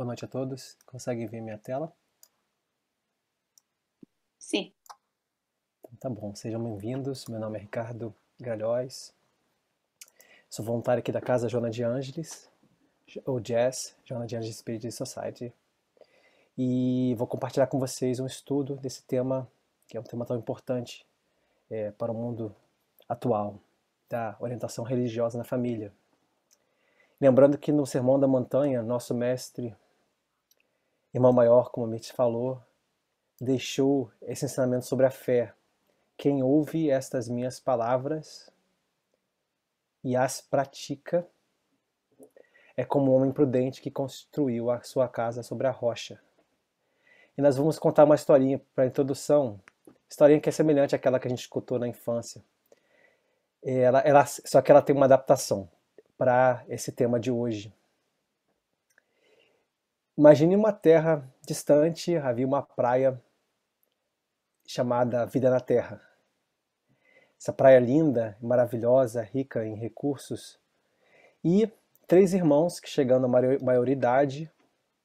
Boa noite a todos. Conseguem ver minha tela? Sim. Então, tá bom, sejam bem-vindos. Meu nome é Ricardo Galhóis. Sou voluntário aqui da Casa Joana de Ângeles, ou Jazz, Joana de Ângeles Spirit Society. E vou compartilhar com vocês um estudo desse tema, que é um tema tão importante para o mundo atual, da orientação religiosa na família. Lembrando que no Sermão da Montanha, nosso mestre, Irmão Maior, como a Mitch falou, deixou esse ensinamento sobre a fé. Quem ouve estas minhas palavras e as pratica é como um homem prudente que construiu a sua casa sobre a rocha. E nós vamos contar uma historinha para a introdução, historinha que é semelhante àquela que a gente escutou na infância. Só que ela tem uma adaptação para esse tema de hoje. Imagine uma terra distante, havia uma praia chamada Vida na Terra. Essa praia linda, maravilhosa, rica em recursos. E 3 irmãos que, chegando à maioridade,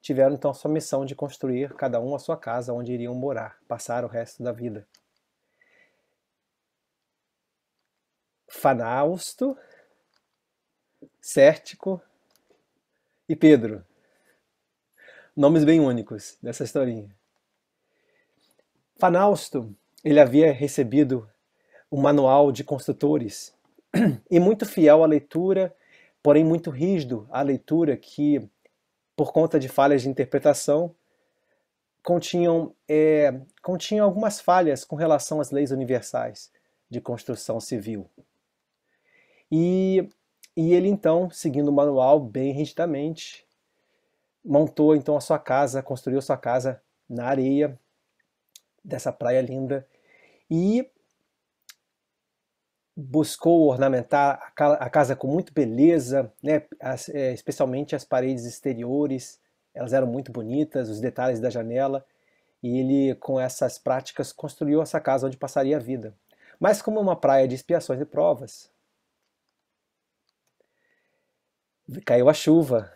tiveram então a sua missão de construir cada um a sua casa onde iriam morar, passar o resto da vida. Fanausto, Sértico e Pedro. Nomes bem únicos dessa historinha. Fanausto, ele havia recebido um manual de construtores e muito fiel à leitura, porém muito rígido à leitura que, por conta de falhas de interpretação, continham algumas falhas com relação às leis universais de construção civil. E ele então, seguindo o manual bem rigidamente, montou então a sua casa, construiu a sua casa na areia dessa praia linda e buscou ornamentar a casa com muita beleza, né? Especialmente as paredes exteriores, elas eram muito bonitas, os detalhes da janela, e ele, com essas práticas, construiu essa casa onde passaria a vida. Mas como uma praia de expiações e provas, caiu a chuva,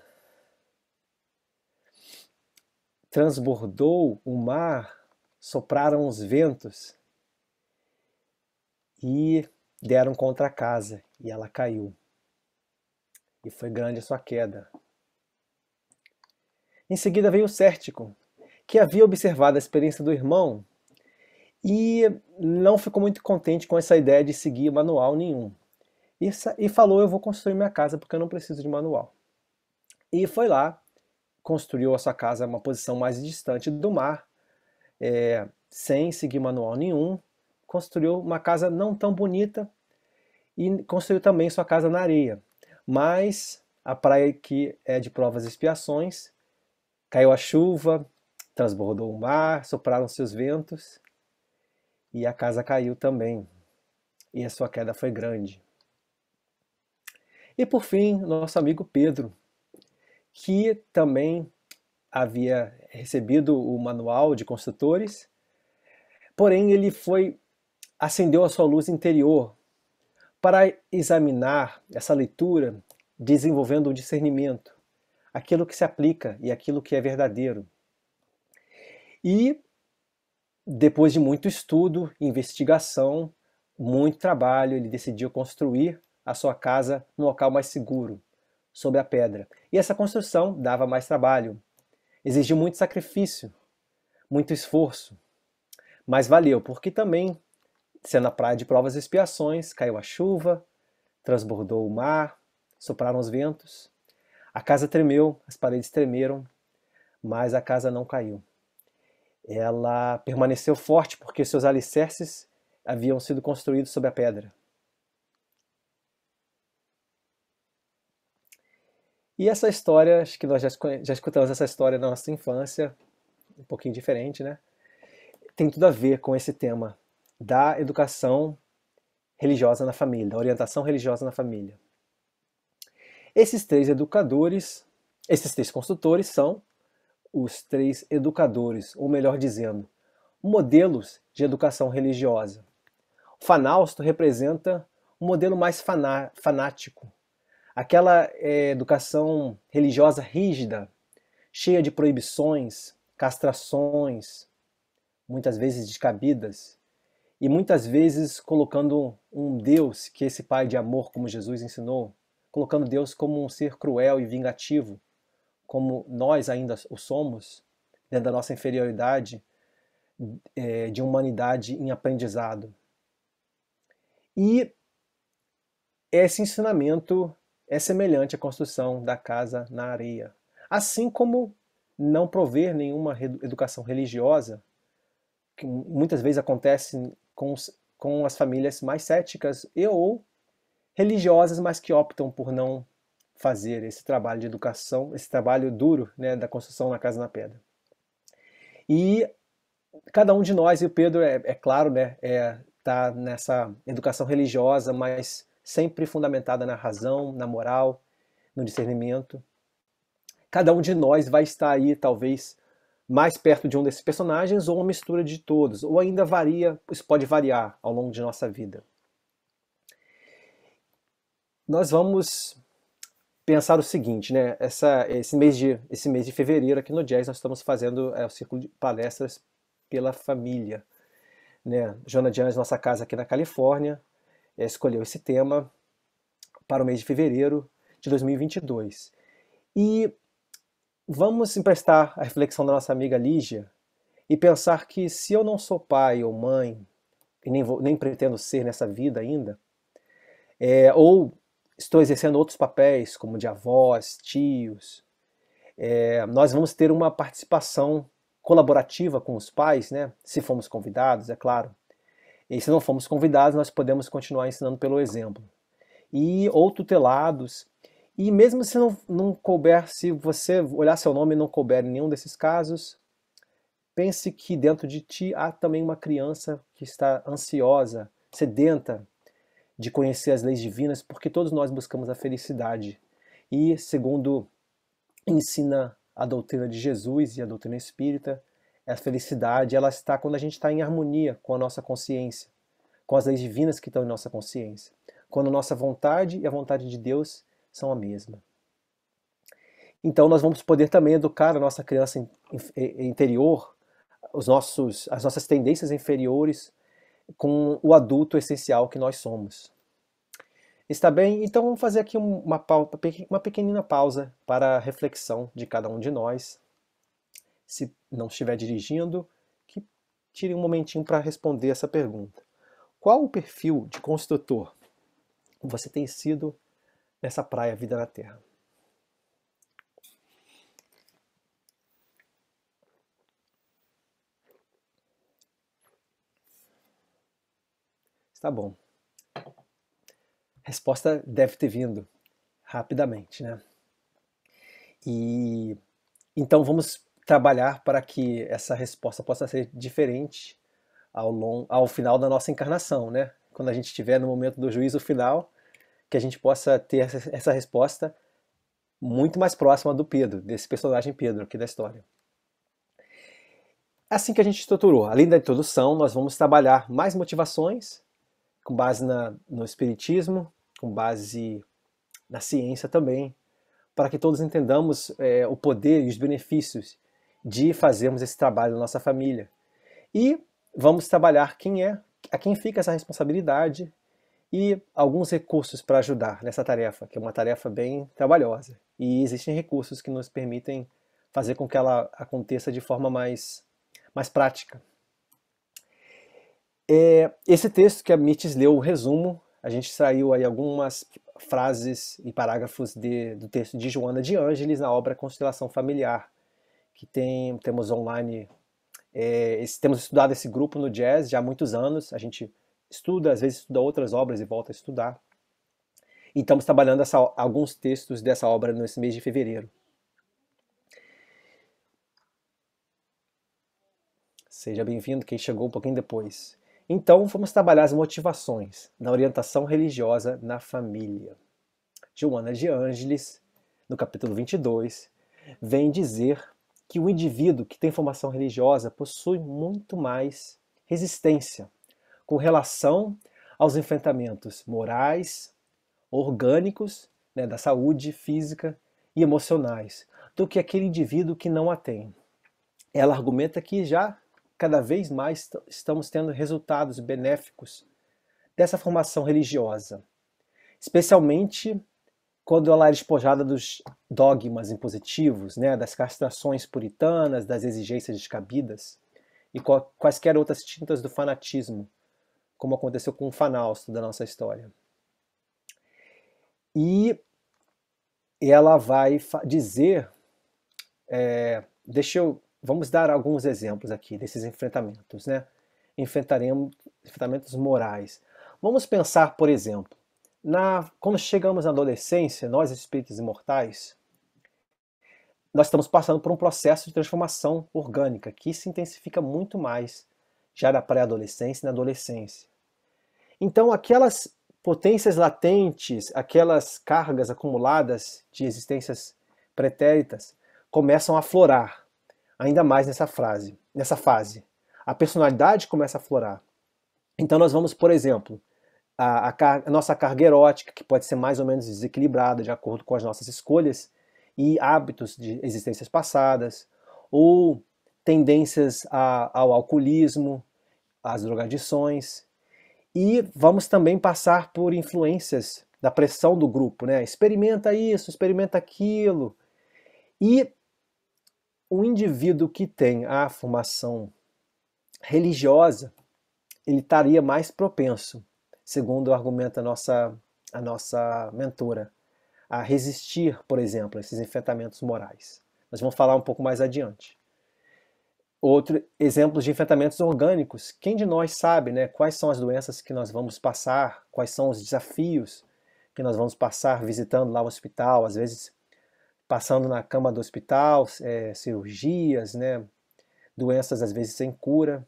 transbordou o mar, sopraram os ventos e deram contra a casa, e ela caiu. E foi grande a sua queda. Em seguida veio o Sértico, que havia observado a experiência do irmão e não ficou muito contente com essa ideia de seguir manual nenhum. E falou: eu vou construir minha casa porque eu não preciso de manual. E foi lá, construiu a sua casa em uma posição mais distante do mar, sem seguir manual nenhum, construiu uma casa não tão bonita e construiu também sua casa na areia. Mas a praia que é de provas e expiações, caiu a chuva, transbordou o mar, sopraram seus ventos e a casa caiu também. E a sua queda foi grande. E por fim, nosso amigo Pedro, que também havia recebido o manual de construtores, porém ele acendeu a sua luz interior para examinar essa leitura, desenvolvendo o discernimento, aquilo que se aplica e aquilo que é verdadeiro. E depois de muito estudo, investigação, muito trabalho, ele decidiu construir a sua casa num local mais seguro, sob a pedra. E essa construção dava mais trabalho, exigiu muito sacrifício, muito esforço, mas valeu, porque também, sendo a praia de provas e expiações, caiu a chuva, transbordou o mar, sopraram os ventos, a casa tremeu, as paredes tremeram, mas a casa não caiu. Ela permaneceu forte porque seus alicerces haviam sido construídos sobre a pedra. E essa história, acho que nós já escutamos essa história na nossa infância, um pouquinho diferente, né? Tem tudo a ver com esse tema da educação religiosa na família, da orientação religiosa na família. Esses 3 educadores, esses 3 construtores são os 3 educadores, ou melhor dizendo, modelos de educação religiosa. O Fanausto representa um modelo mais fanático, aquela educação religiosa rígida, cheia de proibições, castrações, muitas vezes descabidas, e muitas vezes colocando um Deus, que é esse Pai de amor, como Jesus ensinou, colocando Deus como um ser cruel e vingativo, como nós ainda o somos, dentro da nossa inferioridade de humanidade em aprendizado. E esse ensinamento é semelhante à construção da casa na areia. Assim como não prover nenhuma educação religiosa, que muitas vezes acontece com as famílias mais céticas e ou religiosas, mas que optam por não fazer esse trabalho de educação, esse trabalho duro, né, da construção na casa na pedra. E cada um de nós, e o Pedro é claro, né, tá nessa educação religiosa, mas sempre fundamentada na razão, na moral, no discernimento. Cada um de nós vai estar aí, talvez, mais perto de um desses personagens ou uma mistura de todos, ou ainda varia, isso pode variar ao longo de nossa vida. Nós vamos pensar o seguinte, né? Esse mês de fevereiro aqui no Jazz nós estamos fazendo o círculo de palestras pela família, né? Joana de Anjos, nossa casa aqui na Califórnia, escolheu esse tema para o mês de fevereiro de 2022. E vamos emprestar a reflexão da nossa amiga Lígia e pensar que se eu não sou pai ou mãe, e nem pretendo ser nessa vida ainda, ou estou exercendo outros papéis, como de avós, tios, nós vamos ter uma participação colaborativa com os pais, né? Se formos convidados, é claro. E se não formos convidados, nós podemos continuar ensinando pelo exemplo. Ou tutelados. E mesmo se não couber, se você olhar seu nome e não couber em nenhum desses casos, pense que dentro de ti há também uma criança que está ansiosa, sedenta de conhecer as leis divinas, porque todos nós buscamos a felicidade. E, segundo ensina a doutrina de Jesus e a doutrina espírita, a felicidade ela está quando a gente está em harmonia com a nossa consciência, com as leis divinas que estão em nossa consciência, quando a nossa vontade e a vontade de Deus são a mesma. Então nós vamos poder também educar a nossa criança interior, as nossas tendências inferiores, com o adulto essencial que nós somos. Está bem? Então vamos fazer aqui uma pequenina pausa para a reflexão de cada um de nós. Se não estiver dirigindo, que tire um momentinho para responder essa pergunta. Qual o perfil de construtor você tem sido nessa praia Vida na Terra? Está bom. A resposta deve ter vindo rapidamente, né? E então vamos trabalhar para que essa resposta possa ser diferente ao final da nossa encarnação, né? Quando a gente estiver no momento do juízo final, que a gente possa ter essa resposta muito mais próxima do Pedro, desse personagem Pedro aqui da história. Assim que a gente estruturou, além da introdução, nós vamos trabalhar mais motivações, com base no Espiritismo, com base na ciência também, para que todos entendamos o poder e os benefícios de fazermos esse trabalho na nossa família. E vamos trabalhar a quem fica essa responsabilidade e alguns recursos para ajudar nessa tarefa, que é uma tarefa bem trabalhosa. E existem recursos que nos permitem fazer com que ela aconteça de forma mais prática. Esse texto que a Mites leu, o resumo, a gente extraiu aí algumas frases e parágrafos do texto de Joana de Ângeles na obra Constelação Familiar, que temos online, temos estudado esse grupo no Jazz já há muitos anos, a gente estuda, às vezes estuda outras obras e volta a estudar. E estamos trabalhando alguns textos dessa obra nesse mês de fevereiro. Seja bem-vindo quem chegou um pouquinho depois. Então, vamos trabalhar as motivações da orientação religiosa na família. Joana de Ângeles, no capítulo 22, vem dizer que o indivíduo que tem formação religiosa possui muito mais resistência com relação aos enfrentamentos morais, orgânicos, né, da saúde física e emocionais, do que aquele indivíduo que não a tem. Ela argumenta que já cada vez mais estamos tendo resultados benéficos dessa formação religiosa, especialmente quando ela é despojada dos dogmas impositivos, né, das castrações puritanas, das exigências descabidas e quaisquer outras tintas do fanatismo, como aconteceu com o Fanausto da nossa história. E ela vai dizer, vamos dar alguns exemplos aqui desses enfrentamentos, né? Enfrentamentos morais. Vamos pensar, por exemplo, quando chegamos na adolescência, nós espíritos imortais, nós estamos passando por um processo de transformação orgânica que se intensifica muito mais já na pré-adolescência e na adolescência. Então, aquelas potências latentes, aquelas cargas acumuladas de existências pretéritas começam a aflorar, ainda mais nessa fase. A personalidade começa a aflorar. Então nós vamos, por exemplo, a nossa carga erótica, que pode ser mais ou menos desequilibrada de acordo com as nossas escolhas e hábitos de existências passadas, ou tendências ao alcoolismo, às drogadições. E vamos também passar por influências da pressão do grupo, né? Experimenta isso, experimenta aquilo. E o indivíduo que tem a formação religiosa, ele estaria mais propenso, segundo argumenta a nossa mentora, a resistir, por exemplo, a esses enfrentamentos morais. Nós vamos falar um pouco mais adiante. Outro exemplos de enfrentamentos orgânicos. Quem de nós sabe, né, quais são as doenças que nós vamos passar, quais são os desafios que nós vamos passar visitando lá o hospital, às vezes passando na cama do hospital, cirurgias, né, doenças às vezes sem cura.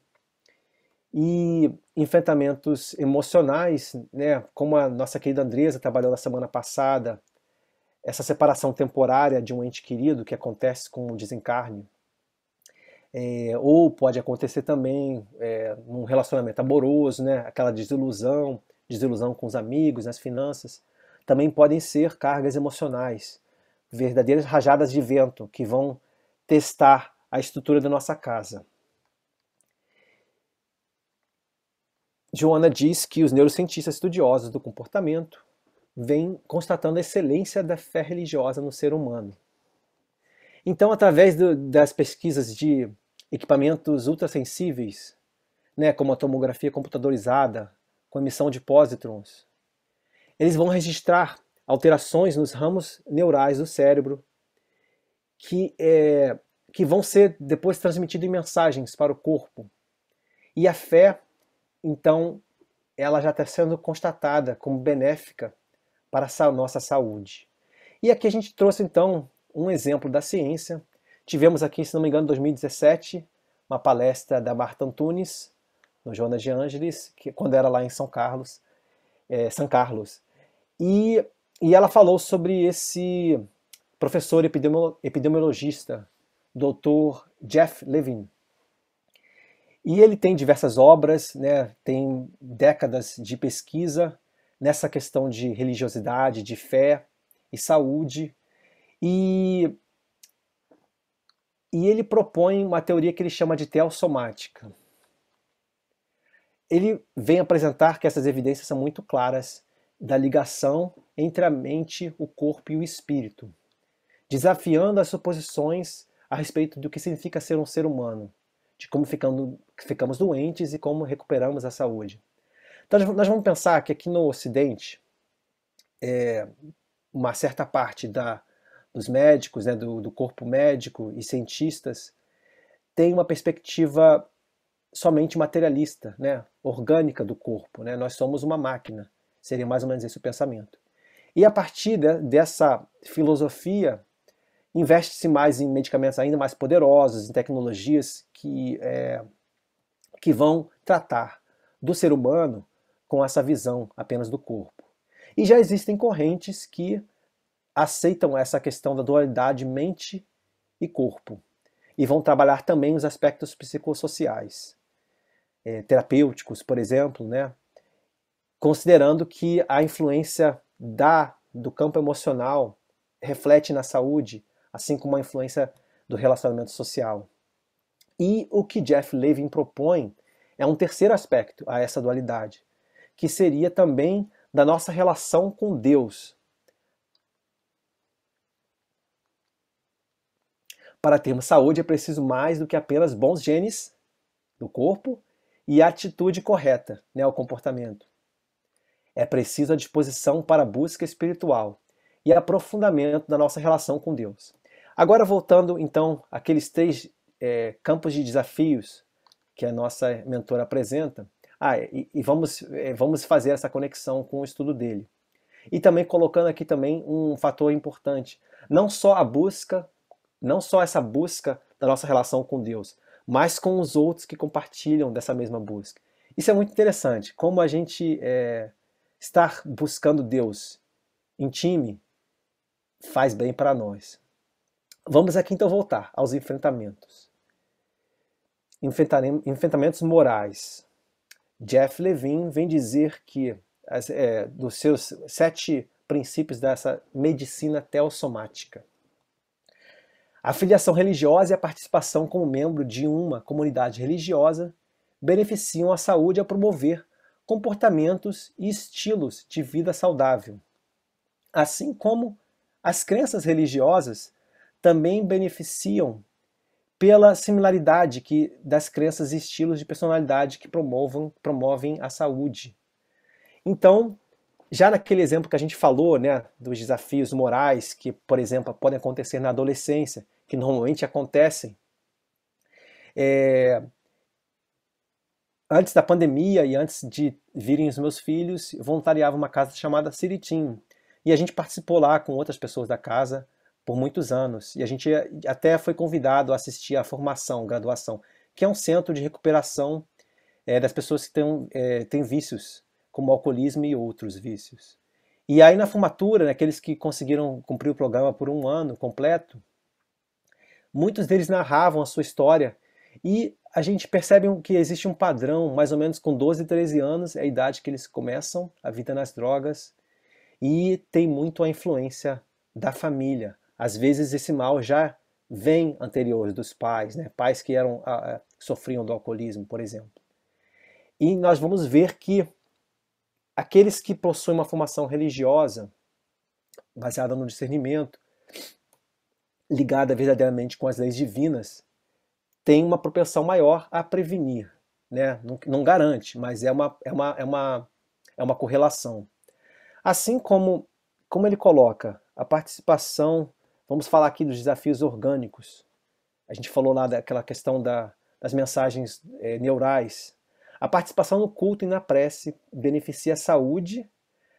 E enfrentamentos emocionais, né, como a nossa querida Andresa trabalhou na semana passada, essa separação temporária de um ente querido que acontece com o desencarne. Ou pode acontecer também num relacionamento amoroso, né, aquela desilusão com os amigos, nas finanças. Também podem ser cargas emocionais, verdadeiras rajadas de vento que vão testar a estrutura da nossa casa. Joana diz que os neurocientistas estudiosos do comportamento vêm constatando a excelência da fé religiosa no ser humano. Então, através das pesquisas de equipamentos ultrassensíveis, né, como a tomografia computadorizada, com emissão de pósitrons, eles vão registrar alterações nos ramos neurais do cérebro que vão ser depois transmitidas em mensagens para o corpo. E a fé, então, ela já está sendo constatada como benéfica para a nossa saúde. E aqui a gente trouxe, então, um exemplo da ciência. Tivemos aqui, se não me engano, em 2017, uma palestra da Marta Antunes, no Joana de Ângeles, quando era lá em São Carlos. E ela falou sobre esse professor epidemiologista, Dr. Jeff Levine. E ele tem diversas obras, né, tem décadas de pesquisa nessa questão de religiosidade, de fé e saúde. E ele propõe uma teoria que ele chama de teossomática. Ele vem apresentar que essas evidências são muito claras da ligação entre a mente, o corpo e o espírito, desafiando as suposições a respeito do que significa ser um ser humano, de como ficamos doentes e como recuperamos a saúde. Então nós vamos pensar que aqui no Ocidente, uma certa parte dos médicos, né, do corpo médico e cientistas, tem uma perspectiva somente materialista, né, orgânica do corpo. Né? Nós somos uma máquina, seria mais ou menos esse o pensamento. E a partir dessa filosofia, investe-se mais em medicamentos ainda mais poderosos, em tecnologias que vão tratar do ser humano com essa visão apenas do corpo. E já existem correntes que aceitam essa questão da dualidade mente e corpo e vão trabalhar também os aspectos psicossociais, terapêuticos, por exemplo, né? Considerando que a influência do campo emocional reflete na saúde assim como a influência do relacionamento social. E o que Jeff Levin propõe é um terceiro aspecto a essa dualidade, que seria também da nossa relação com Deus. Para termos saúde é preciso mais do que apenas bons genes do corpo e a atitude correta, né, o comportamento. É preciso a disposição para a busca espiritual e aprofundamento da nossa relação com Deus. Agora voltando então àqueles três campos de desafios que a nossa mentora apresenta, vamos fazer essa conexão com o estudo dele. E também colocando aqui também um fator importante, não só a busca, não só essa busca da nossa relação com Deus, mas com os outros que compartilham dessa mesma busca. Isso é muito interessante, como a gente estar buscando Deus em time faz bem para nós. Vamos aqui então voltar aos enfrentamentos. Enfrentamentos morais. Jeff Levin vem dizer que dos seus 7 princípios dessa medicina teossomática, a filiação religiosa e a participação como membro de uma comunidade religiosa beneficiam a saúde ao promover comportamentos e estilos de vida saudável, assim como as crenças religiosas também beneficiam pela similaridade das crenças e estilos de personalidade que promovem a saúde. Então, já naquele exemplo que a gente falou, né, dos desafios morais que, por exemplo, podem acontecer na adolescência, que normalmente acontecem, antes da pandemia e antes de virem os meus filhos, eu voluntariava uma casa chamada City Team. E a gente participou lá com outras pessoas da casa por muitos anos. E a gente até foi convidado a assistir à formação, graduação, que é um centro de recuperação das pessoas que têm vícios, como alcoolismo e outros vícios. E aí na formatura, né, aqueles que conseguiram cumprir o programa por um ano completo, muitos deles narravam a sua história e a gente percebe que existe um padrão, mais ou menos com 12, 13 anos, é a idade que eles começam a vida nas drogas, e tem muito a influência da família. Às vezes esse mal já vem anterior dos pais, né? Pais que sofriam do alcoolismo, por exemplo. E nós vamos ver que aqueles que possuem uma formação religiosa, baseada no discernimento, ligada verdadeiramente com as leis divinas, tem uma propensão maior a prevenir, né? Não garante, mas é uma correlação. Assim como ele coloca a participação, vamos falar aqui dos desafios orgânicos. A gente falou lá daquela questão das mensagens neurais. A participação no culto e na prece beneficia a saúde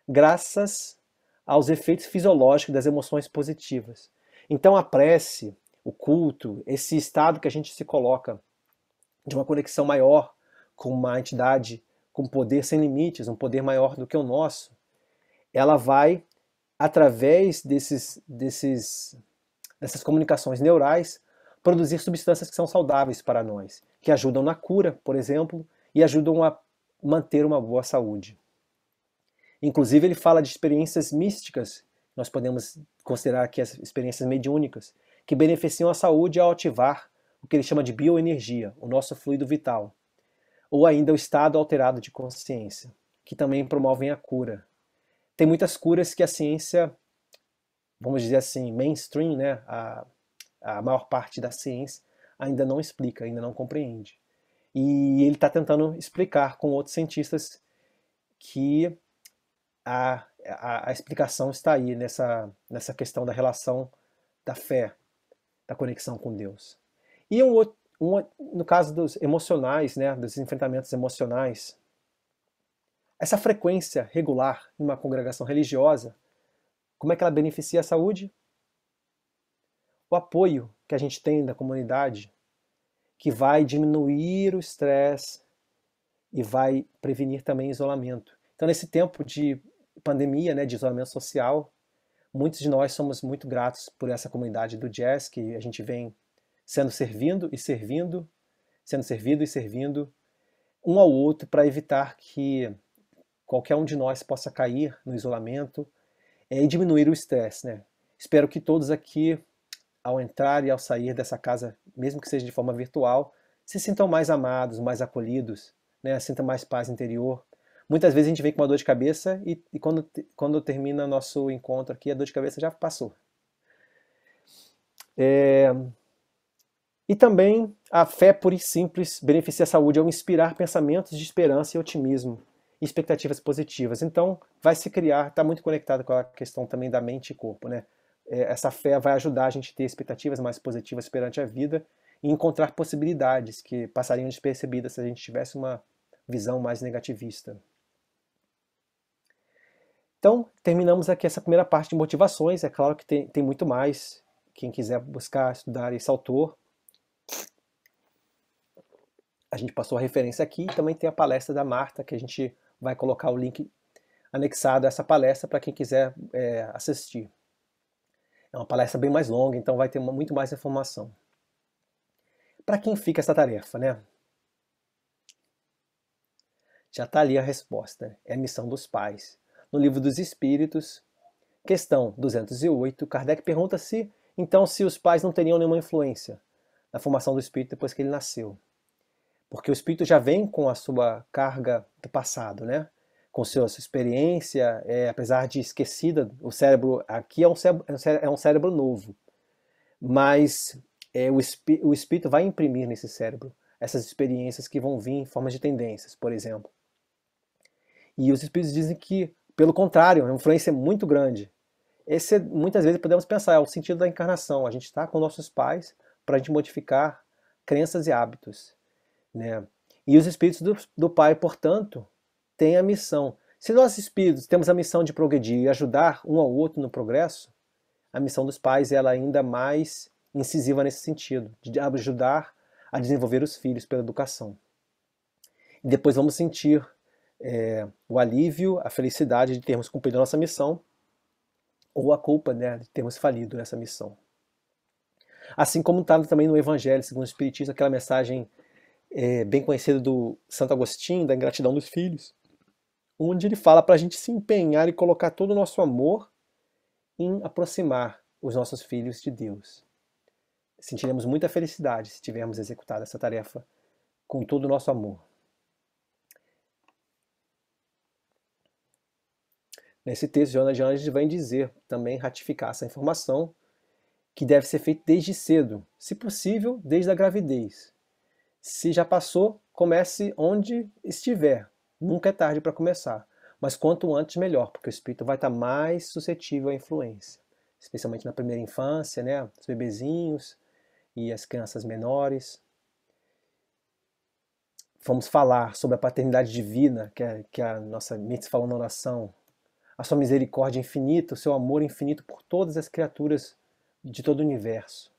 graças aos efeitos fisiológicos das emoções positivas. Então a prece, o culto, esse estado que a gente se coloca de uma conexão maior com uma entidade com poder sem limites, um poder maior do que o nosso, ela vai, através dessas comunicações neurais, produzir substâncias que são saudáveis para nós, que ajudam na cura, por exemplo, e ajudam a manter uma boa saúde. Inclusive ele fala de experiências místicas, nós podemos considerar aqui as experiências mediúnicas, que beneficiam a saúde ao ativar o que ele chama de bioenergia, o nosso fluido vital, ou ainda o estado alterado de consciência, que também promovem a cura. Tem muitas curas que a ciência, vamos dizer assim, mainstream, né, a maior parte da ciência, ainda não explica, ainda não compreende. E ele está tentando explicar com outros cientistas que a explicação está aí nessa questão da relação da fé, da conexão com Deus. E no caso dos emocionais, né, dos enfrentamentos emocionais, essa frequência regular em uma congregação religiosa, como é que ela beneficia a saúde? O apoio que a gente tem da comunidade, que vai diminuir o estresse e vai prevenir também isolamento. Então, nesse tempo de pandemia, né, de isolamento social, muitos de nós somos muito gratos por essa comunidade do jazz, que a gente vem sendo servido e servindo um ao outro para evitar que qualquer um de nós possa cair no isolamento e diminuir o estresse, né? Espero que todos aqui ao entrar e ao sair dessa casa, mesmo que seja de forma virtual, se sintam mais amados, mais acolhidos, né? Sintam mais paz interior. Muitas vezes a gente vem com uma dor de cabeça e quando termina nosso encontro aqui, a dor de cabeça já passou. E também a fé pura e simples beneficia a saúde ao inspirar pensamentos de esperança e otimismo e expectativas positivas. Então, vai se criar, está muito conectado com a questão também da mente e corpo, né? Essa fé vai ajudar a gente a ter expectativas mais positivas perante a vida e encontrar possibilidades que passariam despercebidas se a gente tivesse uma visão mais negativista. Então, terminamos aqui essa primeira parte de motivações. É claro que tem muito mais. Quem quiser buscar estudar esse autor, a gente passou a referência aqui. E também tem a palestra da Marta, que a gente vai colocar o link anexado a essa palestra para quem quiser assistir. É uma palestra bem mais longa, então vai ter muito mais informação. Para quem fica essa tarefa, né? Já está ali a resposta. É a missão dos pais. No Livro dos Espíritos, questão 208, Kardec pergunta então, se os pais não teriam nenhuma influência na formação do espírito depois que ele nasceu. Porque o espírito já vem com a sua carga do passado, né? Com sua experiência, apesar de esquecida, o cérebro aqui é um cérebro novo. Mas o espírito vai imprimir nesse cérebro essas experiências que vão vir em forma de tendências, por exemplo. E os espíritos dizem que, pelo contrário, a influência é muito grande. Esse, muitas vezes podemos pensar, é o sentido da encarnação. A gente está com nossos pais para a gente modificar crenças e hábitos, né? E os espíritos do Pai, portanto, têm a missão. Se nós espíritos temos a missão de progredir e ajudar um ao outro no progresso, a missão dos pais é ainda mais incisiva nesse sentido, de ajudar a desenvolver os filhos pela educação. E depois vamos sentir o alívio, a felicidade de termos cumprido a nossa missão, ou a culpa, né, de termos falido nessa missão. Assim como está também no Evangelho segundo o Espiritismo, aquela mensagem bem conhecida do Santo Agostinho, da ingratidão dos filhos, onde ele fala para a gente se empenhar e colocar todo o nosso amor em aproximar os nossos filhos de Deus. Sentiremos muita felicidade se tivermos executado essa tarefa com todo o nosso amor. Nesse texto, Joana de Anjos vai dizer, também ratificar essa informação, que deve ser feito desde cedo, se possível, desde a gravidez. Se já passou, comece onde estiver. Nunca é tarde para começar, mas quanto antes melhor, porque o espírito vai estar mais suscetível à influência, especialmente na primeira infância, né? Os bebezinhos e as crianças menores. Vamos falar sobre a paternidade divina, que a nossa Mitz falou na oração, a sua misericórdia infinita, o seu amor infinito por todas as criaturas de todo o universo.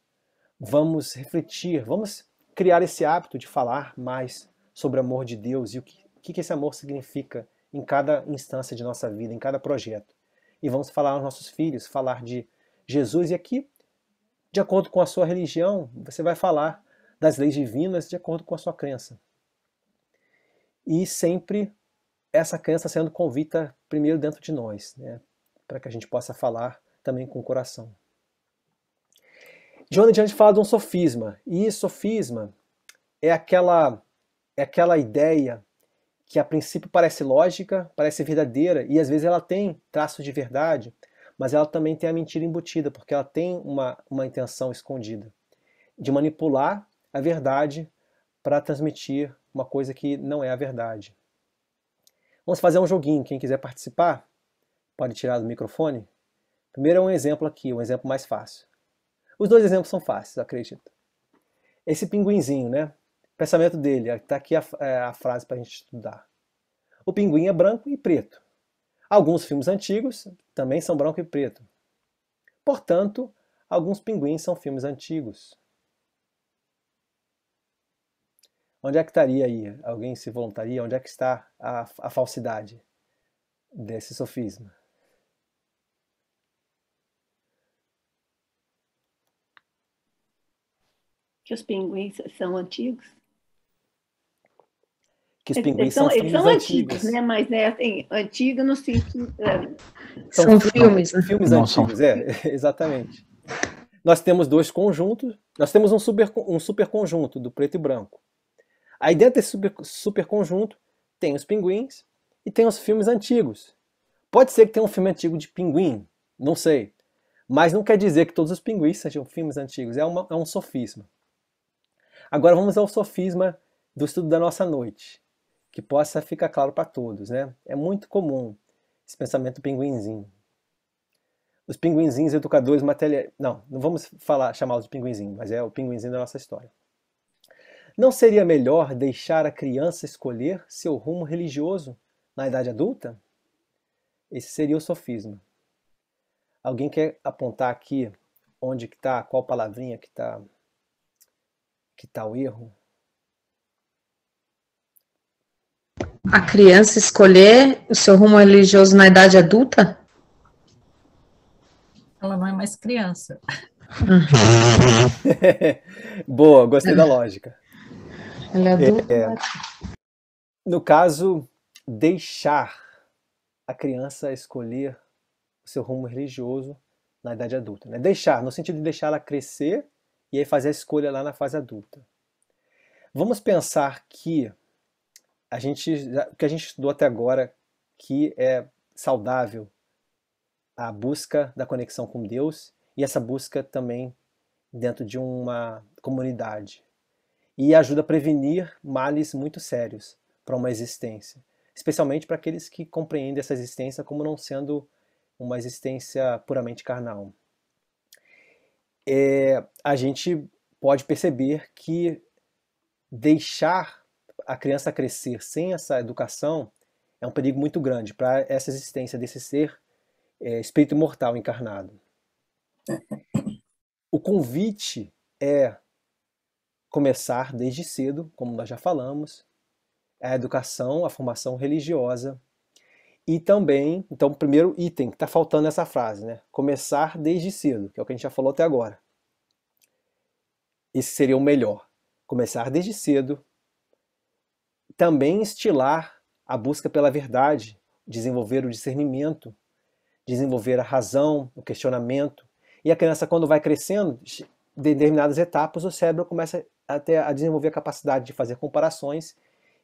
Vamos refletir, vamos criar esse hábito de falar mais sobre o amor de Deus e o que esse amor significa em cada instância de nossa vida, em cada projeto. E vamos falar aos nossos filhos, falar de Jesus. E aqui, de acordo com a sua religião, você vai falar das leis divinas de acordo com a sua crença. E sempre essa crença sendo convicta primeiro dentro de nós, né? Para que a gente possa falar também com o coração. Joana de Anjos fala de um sofisma, e sofisma é aquela ideia que a princípio parece lógica, parece verdadeira, e às vezes ela tem traços de verdade, mas ela também tem a mentira embutida, porque ela tem uma intenção escondida de manipular a verdade para transmitir uma coisa que não é a verdade. Vamos fazer um joguinho, quem quiser participar, pode tirar do microfone. Primeiro é um exemplo aqui, um exemplo mais fácil. Os dois exemplos são fáceis, acredito. Esse pinguinzinho, né? O pensamento dele, está aqui a frase para a gente estudar. O pinguim é branco e preto. Alguns filmes antigos também são branco e preto. Portanto, alguns pinguins são filmes antigos. Onde é que estaria aí? Alguém se voluntaria? Onde é que está a falsidade desse sofisma? Que os pinguins são antigos? Que os pinguins são filmes antigos, né? Mas assim, antigo no sentido... São filmes, né? Filmes antigos, exatamente. nós temos dois conjuntos, nós temos um superconjunto do preto e branco. Aí dentro desse superconjunto tem os pinguins e tem os filmes antigos. Pode ser que tenha um filme antigo de pinguim, não sei. Mas não quer dizer que todos os pinguins sejam filmes antigos, é um sofisma. Agora vamos ao sofisma do estudo da nossa noite, que possa ficar claro para todos, né? É muito comum esse pensamento pinguinzinho. Os pinguinzinhos educadores materiais. Não vamos chamá-los de pinguinzinho, mas é o pinguinzinho da nossa história. Não seria melhor deixar a criança escolher seu rumo religioso na idade adulta? Esse seria o sofisma. Alguém quer apontar aqui onde que está, qual palavrinha que tá o erro? A criança escolher o seu rumo religioso na idade adulta? Ela não é mais criança. Boa, gostei da lógica. Ela é adulta. No caso, deixar a criança escolher o seu rumo religioso na idade adulta. Né? Deixar, no sentido de deixar ela crescer e aí fazer a escolha lá na fase adulta. Vamos pensar que o que a gente estudou até agora, que é saudável, a busca da conexão com Deus e essa busca também dentro de uma comunidade. E ajuda a prevenir males muito sérios para uma existência, especialmente para aqueles que compreendem essa existência como não sendo uma existência puramente carnal. A gente pode perceber que deixar a criança crescer sem essa educação é um perigo muito grande para essa existência desse ser espírito imortal encarnado. O convite é começar desde cedo, como nós já falamos, a educação, a formação religiosa e também, então, o primeiro item que está faltando nessa frase, né? Começar desde cedo, que é o que a gente já falou até agora. Esse seria o melhor. Começar desde cedo. Também estilar a busca pela verdade, desenvolver o discernimento, desenvolver a razão, o questionamento. E a criança, quando vai crescendo, em determinadas etapas, o cérebro começa até a desenvolver a capacidade de fazer comparações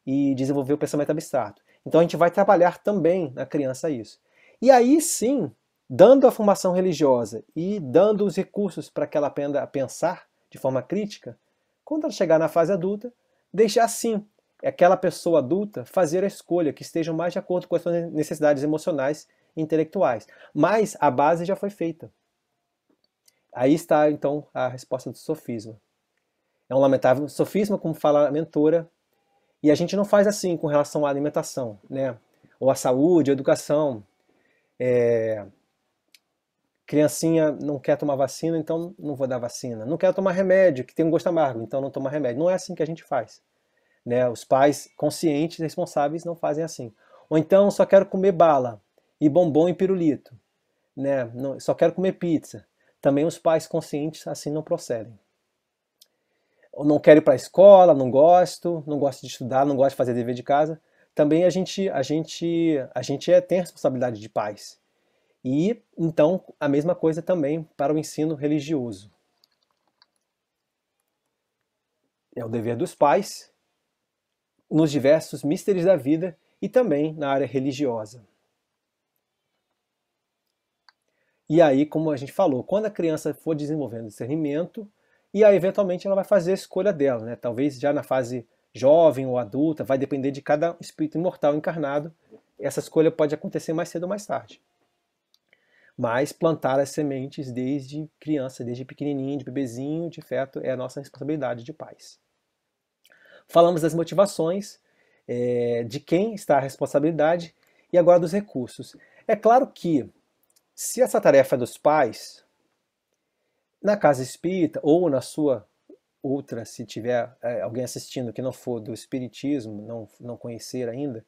e desenvolver o pensamento abstrato. Então a gente vai trabalhar também na criança isso. E aí sim, dando a formação religiosa e dando os recursos para que ela aprenda a pensar de forma crítica, quando ela chegar na fase adulta, deixar sim aquela pessoa adulta fazer a escolha que esteja mais de acordo com as suas necessidades emocionais e intelectuais. Mas a base já foi feita. Aí está então a resposta do sofisma. É um lamentável sofisma, como fala a mentora, e a gente não faz assim com relação à alimentação, né? Ou à saúde, à educação. Criancinha não quer tomar vacina, então não vou dar vacina. Não quer tomar remédio, que tem um gosto amargo, então não toma remédio. Não é assim que a gente faz. Né? Os pais conscientes e responsáveis não fazem assim. Ou então só quero comer bala, e bombom e pirulito. Né? Não, só quero comer pizza. Também os pais conscientes assim não procedem. Ou não quero ir para a escola, não gosto de estudar, não gosto de fazer dever de casa. Também a gente tem a responsabilidade de pais. E então a mesma coisa também para o ensino religioso. É o dever dos pais nos diversos mistérios da vida e também na área religiosa. E aí, como a gente falou, quando a criança for desenvolvendo discernimento, e aí eventualmente ela vai fazer a escolha dela, né? Talvez já na fase jovem ou adulta, vai depender de cada espírito imortal encarnado. Essa escolha pode acontecer mais cedo ou mais tarde. Mas plantar as sementes desde criança, desde pequenininho, de bebezinho, de feto, é a nossa responsabilidade de pais. Falamos das motivações, de quem está a responsabilidade e agora dos recursos. É claro que, se essa tarefa é dos pais, na casa espírita ou na sua outra, se tiver alguém assistindo que não for do espiritismo, não conhecer ainda,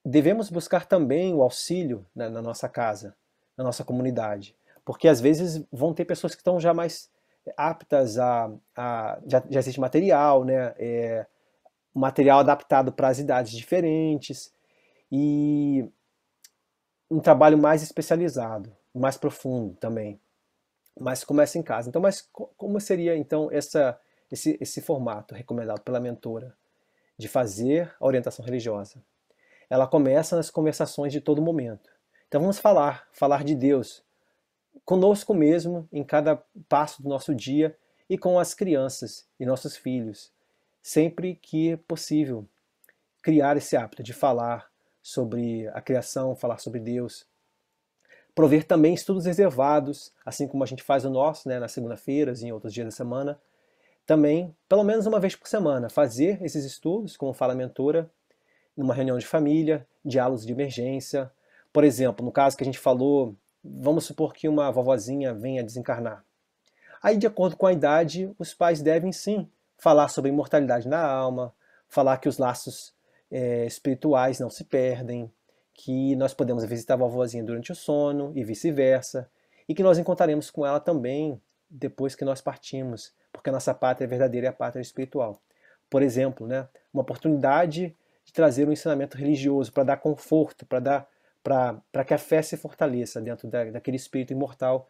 devemos buscar também o auxílio na nossa casa, na nossa comunidade. Porque às vezes vão ter pessoas que estão já mais aptas já existe material, né? Material adaptado para as idades diferentes e um trabalho mais especializado, mais profundo também. mas começa em casa. Então, como seria então esse formato recomendado pela mentora de fazer a orientação religiosa? Ela começa nas conversações de todo momento. Então vamos falar de Deus conosco mesmo em cada passo do nosso dia e com as crianças e nossos filhos, sempre que possível, criar esse hábito de falar sobre a criação, falar sobre Deus, prover também estudos reservados, assim como a gente faz o nosso, né, nas segunda-feiras e em outros dias da semana, também, pelo menos uma vez por semana, fazer esses estudos, como fala a mentora, numa reunião de família, diálogos de emergência. Por exemplo, no caso que a gente falou, vamos supor que uma vovozinha venha desencarnar. Aí, de acordo com a idade, os pais devem sim falar sobre a imortalidade na alma, falar que os laços espirituais não se perdem, que nós podemos visitar a vovozinha durante o sono e vice-versa, e que nós encontraremos com ela também depois que nós partimos, porque a nossa pátria verdadeira é a pátria espiritual. Por exemplo, né, uma oportunidade de trazer um ensinamento religioso para dar conforto, para que a fé se fortaleça dentro daquele espírito imortal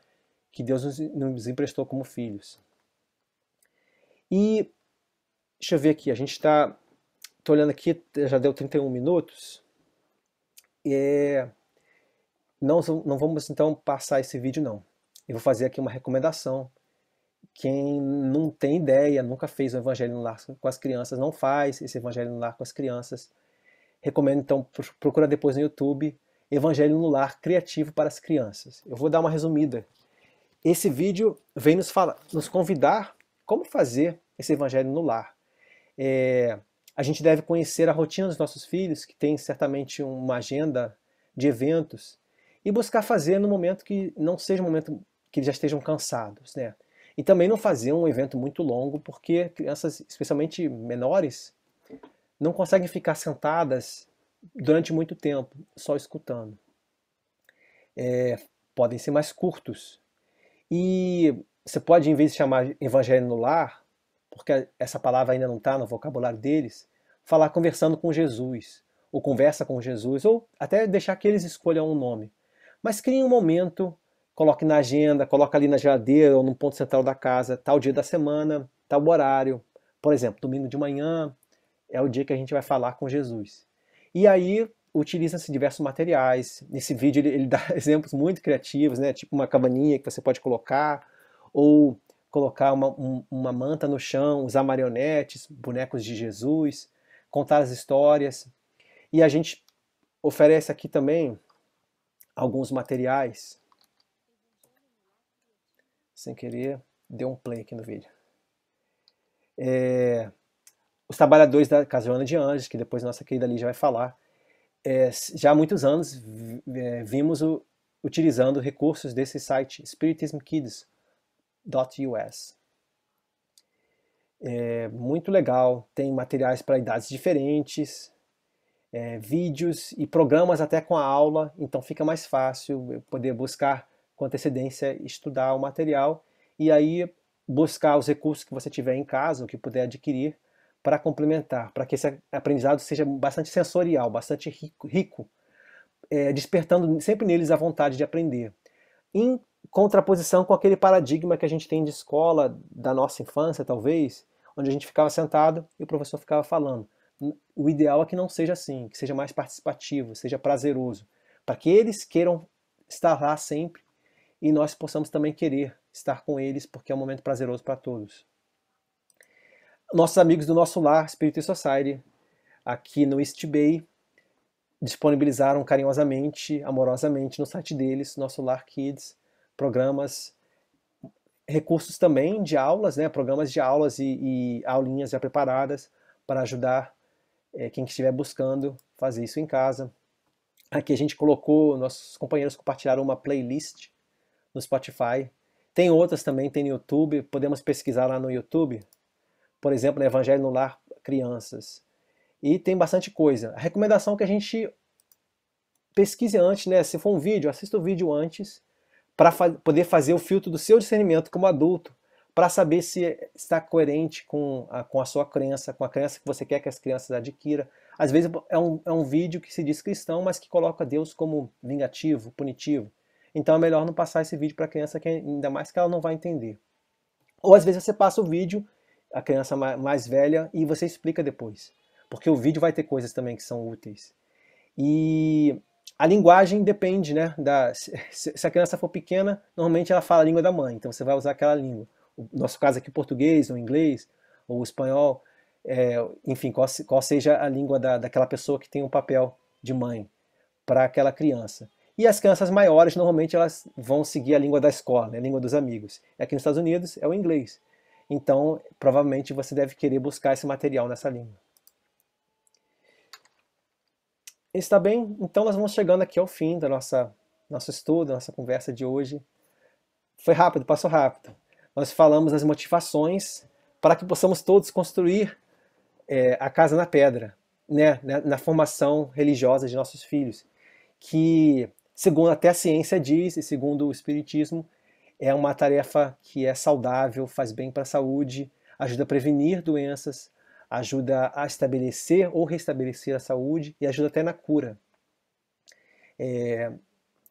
que Deus nos emprestou como filhos. E deixa eu ver aqui, a gente está olhando aqui, já deu 31 minutos. Não vamos então passar esse vídeo não. Eu vou fazer aqui uma recomendação. Quem não tem ideia, nunca fez o Evangelho no Lar com as crianças, não faz esse Evangelho no Lar com as crianças, recomendo então, procura depois no YouTube, Evangelho no Lar Criativo para as Crianças. Eu vou dar uma resumida. Esse vídeo vem nos convidar como fazer esse Evangelho no Lar. A gente deve conhecer a rotina dos nossos filhos, que tem certamente uma agenda de eventos, e buscar fazer no momento que não seja um momento que eles já estejam cansados, né? E também não fazer um evento muito longo, porque crianças, especialmente menores, não conseguem ficar sentadas durante muito tempo, só escutando. Podem ser mais curtos. E você pode, em vez de chamar Evangelho no Lar, porque essa palavra ainda não está no vocabulário deles, falar conversando com Jesus, ou conversa com Jesus, ou até deixar que eles escolham um nome. Mas crie um momento, coloque na agenda, coloque ali na geladeira ou no ponto central da casa, tal dia da semana, tal horário. Por exemplo, domingo de manhã é o dia que a gente vai falar com Jesus. E aí utiliza-se diversos materiais. Nesse vídeo ele dá exemplos muito criativos, né? Tipo uma cabaninha que você pode colocar, ou colocar uma manta no chão, usar marionetes, bonecos de Jesus, contar as histórias. E a gente oferece aqui também alguns materiais. Sem querer, deu um play aqui no vídeo. Os trabalhadores da Casa Joana de Anjos, que depois nossa querida Lígia vai falar. Já há muitos anos vimos utilizando recursos desse site spiritismkids.us. Muito legal, tem materiais para idades diferentes, vídeos e programas até com a aula, então fica mais fácil poder buscar com antecedência, estudar o material e aí buscar os recursos que você tiver em casa, ou que puder adquirir, para complementar, para que esse aprendizado seja bastante sensorial, bastante rico, despertando sempre neles a vontade de aprender. Em contraposição com aquele paradigma que a gente tem de escola, da nossa infância talvez, onde a gente ficava sentado e o professor ficava falando. O ideal é que não seja assim, que seja mais participativo, seja prazeroso, para que eles queiram estar lá sempre e nós possamos também querer estar com eles, porque é um momento prazeroso para todos. Nossos amigos do Nosso Lar, Spirit Society, aqui no East Bay, disponibilizaram carinhosamente, amorosamente no site deles, Nosso Lar Kids, programas, recursos também de aulas, né, programas de aulas e aulinhas já preparadas para ajudar quem estiver buscando fazer isso em casa. Aqui a gente colocou, nossos companheiros compartilharam uma playlist no Spotify. Tem outras também, tem no YouTube, podemos pesquisar lá no YouTube. Por exemplo, no Evangelho no Lar Crianças. E tem bastante coisa. A recomendação é que a gente pesquise antes, né? Se for um vídeo, assista o vídeo antes, para poder fazer o filtro do seu discernimento como adulto, para saber se está coerente com a sua crença, com a crença que você quer que as crianças adquiram. Às vezes é um vídeo que se diz cristão, mas que coloca Deus como vingativo, punitivo. Então é melhor não passar esse vídeo para a criança, que ainda mais que ela não vai entender. Ou às vezes você passa o vídeo, a criança mais velha, e você explica depois. Porque o vídeo vai ter coisas também que são úteis. E a linguagem depende, né? Se a criança for pequena, normalmente ela fala a língua da mãe, então você vai usar aquela língua. No nosso caso aqui, português, ou inglês, ou espanhol, enfim, qual seja a língua daquela pessoa que tem um papel de mãe para aquela criança. E as crianças maiores, normalmente, elas vão seguir a língua da escola, né, a língua dos amigos. Aqui nos Estados Unidos é o inglês. Então, provavelmente, você deve querer buscar esse material nessa língua. Está bem? Então, nós vamos chegando aqui ao fim do nosso estudo, nossa conversa de hoje. Foi rápido, passou rápido. Nós falamos as motivações para que possamos todos construir a casa na pedra, né, na formação religiosa de nossos filhos, que, segundo até a ciência diz, e segundo o Espiritismo, é uma tarefa que é saudável, faz bem para a saúde, ajuda a prevenir doenças, ajuda a estabelecer ou restabelecer a saúde e ajuda até na cura.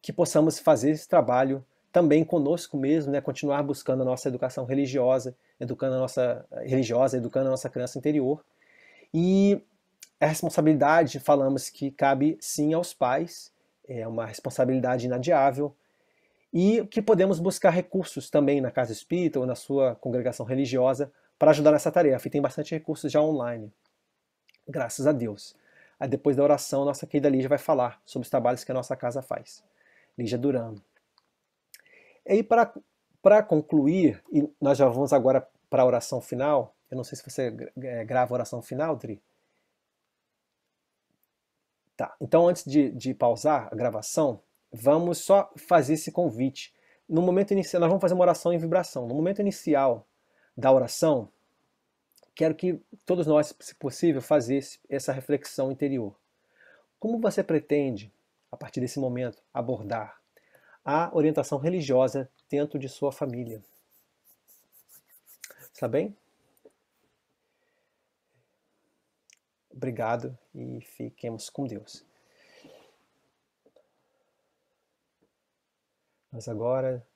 Que possamos fazer esse trabalho também conosco mesmo, né? Continuar buscando a nossa educação religiosa, educando a nossa criança interior. E a responsabilidade, falamos que cabe sim aos pais, é uma responsabilidade inadiável, e que podemos buscar recursos também na casa espírita ou na sua congregação religiosa para ajudar nessa tarefa. E tem bastante recursos já online, graças a Deus. Aí depois da oração, nossa querida Lígia vai falar sobre os trabalhos que a nossa casa faz. Lígia Durano. E aí, para concluir, e nós já vamos agora para a oração final. Eu não sei se você grava a oração final, Dri. Tá, então antes de pausar a gravação, vamos só fazer esse convite. No momento inicial, nós vamos fazer uma oração em vibração. No momento inicial da oração, quero que todos nós, se possível, fazer essa reflexão interior. Como você pretende, a partir desse momento, abordar a orientação religiosa dentro de sua família? Está bem? Obrigado e fiquemos com Deus. Mas agora